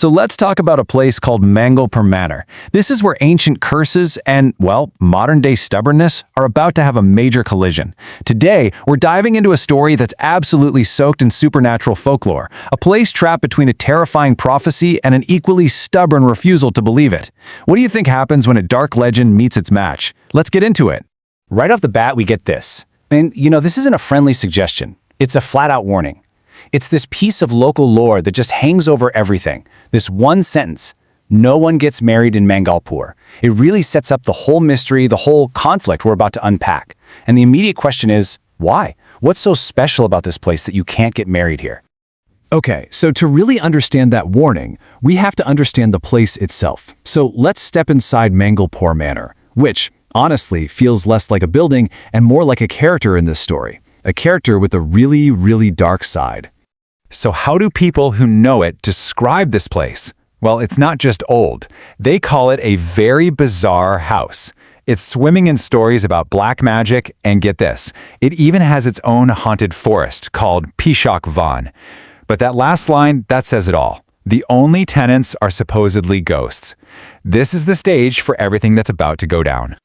So let's talk about a place called Mangalpur Manor. This is where ancient curses and, well, modern-day stubbornness are about to have a major collision. Today, we're diving into a story that's absolutely soaked in supernatural folklore, a place trapped between a terrifying prophecy and an equally stubborn refusal to believe it. What do you think happens when a dark legend meets its match? Let's get into it. Right off the bat, we get this. And, this isn't a friendly suggestion. It's a flat-out warning. It's this piece of local lore that just hangs over everything. This one sentence, no one gets married in Mangalpur. It really sets up the whole mystery, the whole conflict we're about to unpack. And the immediate question is, why? What's so special about this place that you can't get married here? Okay, so to really understand that warning, we have to understand the place itself. So let's step inside Mangalpur Manor, which, honestly, feels less like a building and more like a character in this story. A character with a really, really dark side. So how do people who know it describe this place? Well, it's not just old. They call it a very bizarre house. It's swimming in stories about black magic, and get this, it even has its own haunted forest called Pishak Van. But that last line, that says it all. The only tenants are supposedly ghosts. This is the stage for everything that's about to go down.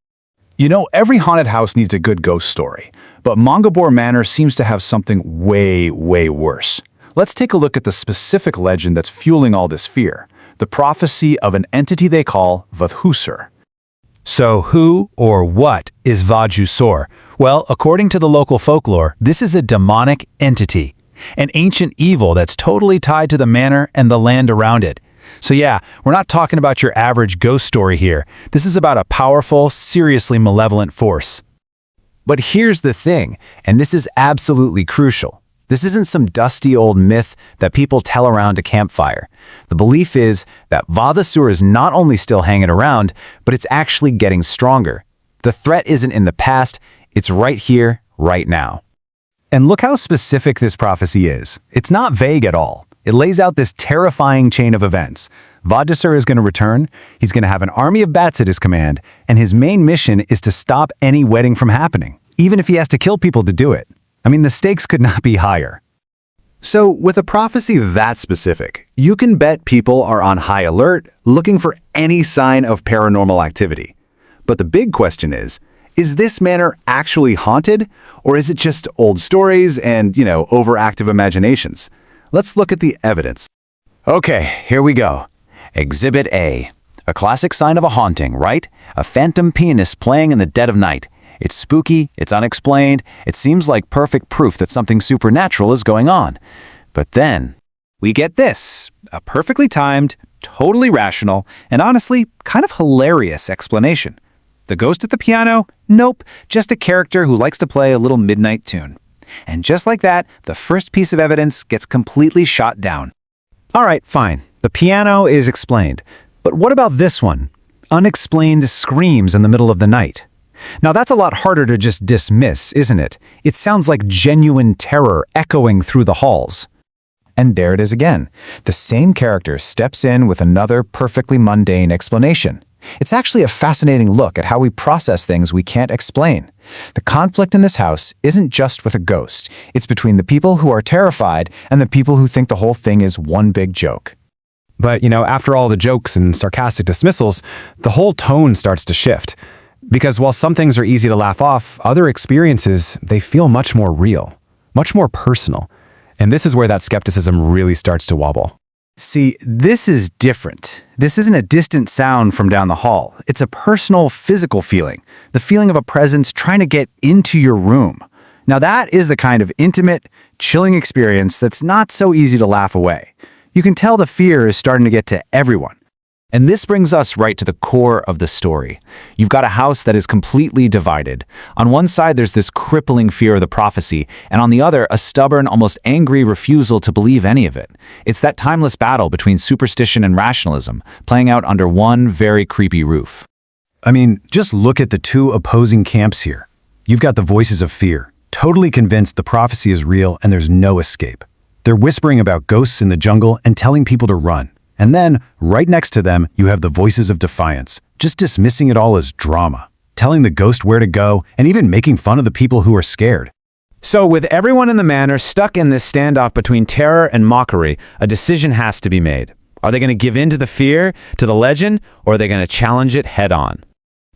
Every haunted house needs a good ghost story, but Mangalpur Manor seems to have something way, way worse. Let's take a look at the specific legend that's fueling all this fear, the prophecy of an entity they call Vadhusur. So who or what is Vadhusur? Well, according to the local folklore, this is a demonic entity, an ancient evil that's totally tied to the manor and the land around it. So yeah, we're not talking about your average ghost story here. This is about a powerful, seriously malevolent force. But here's the thing, and this is absolutely crucial. This isn't some dusty old myth that people tell around a campfire. The belief is that Vadhusur is not only still hanging around, but it's actually getting stronger. The threat isn't in the past, it's right here, right now. And look how specific this prophecy is. It's not vague at all. It lays out this terrifying chain of events. Vadhusur is going to return, he's going to have an army of bats at his command, and his main mission is to stop any wedding from happening, even if he has to kill people to do it. I mean, the stakes could not be higher. So, with a prophecy that specific, you can bet people are on high alert, looking for any sign of paranormal activity. But the big question is this manor actually haunted, or is it just old stories and, overactive imaginations? Let's look at the evidence. Okay, here we go. Exhibit A. A classic sign of a haunting, right? A phantom pianist playing in the dead of night. It's spooky, it's unexplained, it seems like perfect proof that something supernatural is going on. But then, we get this. A perfectly timed, totally rational, and honestly, kind of hilarious explanation. The ghost at the piano? Nope, just a character who likes to play a little midnight tune. And just like that, the first piece of evidence gets completely shot down. All right, fine. The piano is explained. But what about this one? Unexplained screams in the middle of the night. Now that's a lot harder to just dismiss, isn't it? It sounds like genuine terror echoing through the halls. And there it is again. The same character steps in with another perfectly mundane explanation. It's actually a fascinating look at how we process things we can't explain. The conflict in this house isn't just with a ghost. It's between the people who are terrified and the people who think the whole thing is one big joke. But, after all the jokes and sarcastic dismissals, the whole tone starts to shift. Because while some things are easy to laugh off, other experiences, they feel much more real, much more personal. And this is where that skepticism really starts to wobble. See, this is different. This isn't a distant sound from down the hall. It's a personal, physical feeling. The feeling of a presence trying to get into your room. Now that is the kind of intimate, chilling experience that's not so easy to laugh away. You can tell the fear is starting to get to everyone. And this brings us right to the core of the story. You've got a house that is completely divided. On one side, there's this crippling fear of the prophecy, and on the other, a stubborn, almost angry refusal to believe any of it. It's that timeless battle between superstition and rationalism, playing out under one very creepy roof. I mean, just look at the two opposing camps here. You've got the voices of fear, totally convinced the prophecy is real and there's no escape. They're whispering about ghosts in the jungle and telling people to run. And then, right next to them, you have the voices of defiance, just dismissing it all as drama, telling the ghost where to go, and even making fun of the people who are scared. So with everyone in the manor stuck in this standoff between terror and mockery, a decision has to be made. Are they going to give in to the fear, to the legend, or are they going to challenge it head on?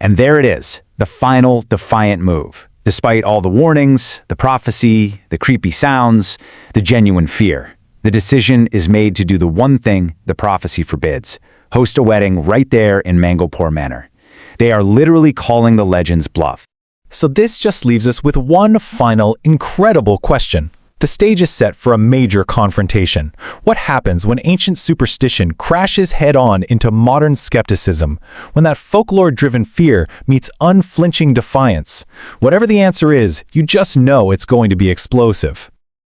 And there it is, the final defiant move. Despite all the warnings, the prophecy, the creepy sounds, the genuine fear, the decision is made to do the one thing the prophecy forbids: host a wedding right there in Mangalpur Manor. They are literally calling the legend's bluff. So this just leaves us with one final, incredible question. The stage is set for a major confrontation. What happens when ancient superstition crashes head-on into modern skepticism? When that folklore-driven fear meets unflinching defiance? Whatever the answer is, you just know it's going to be explosive.